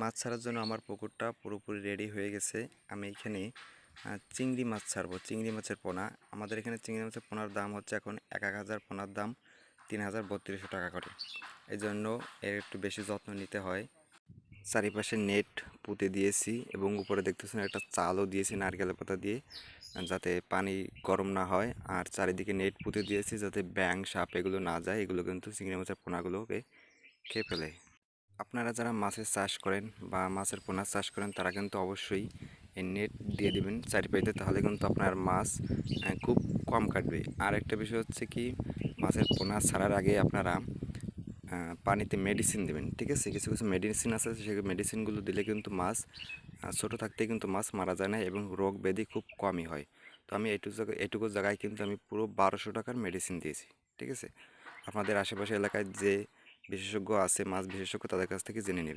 মাছ ছাড়ার জন্য আমার পুকুরটা পুরোপুরি রেডি হয়ে গেছে। আমি এখানে চিংড়ি মাছ ছাড়বো, চিংড়ি মাছের পোনা। আমাদের এখানে চিংড়ি মাছের পোনার দাম হচ্ছে এখন 1,000 পোনার দাম 3,3200 টাকা করে। এই জন্য এর একটু বেশি যত্ন নিতে হয়। চারিপাশে নেট পুঁতে দিয়েছি এবং উপরে দেখতেছেন একটা চালও দিয়েছি নারকেলের পাতা দিয়ে, যাতে পানি গরম না হয়। আর চারিদিকে নেট পুঁতে দিয়েছি যাতে ব্যাঙ সাপ এগুলো না যায়, এগুলো কিন্তু চিংড়ি মাছের পোনাগুলোকে খেয়ে ফেলে। আপনারা যারা মাছের চাষ করেন বা মাছের পোনা চাষ করেন তারা কিন্তু অবশ্যই এই নেট দিয়ে দিবেন চারিপাশে, তাহলে কিন্তু আপনার মাছ খুব কম কাটবে। আর একটা বিষয় হচ্ছে কি, মাছের পোনা ছাড়ার আগে আপনারা পানিতে মেডিসিন দেবেন, ঠিক আছে? কিছু কিছু মেডিসিন আছে, সেই মেডিসিনগুলো দিলে কিন্তু মাছ ছোটো থাকতেই কিন্তু মাছ মারা যায় না এবং রোগ ব্যাধি খুব কমই হয়। তো আমি এটুকু জায়গায় কিন্তু আমি পুরো 1200 টাকার মেডিসিন দিয়েছি, ঠিক আছে? আপনাদের আশেপাশে এলাকায় যে বিশেষজ্ঞ আছে মাছ বিশেষজ্ঞ, তাদের কাছ থেকে জেনে নেবেন।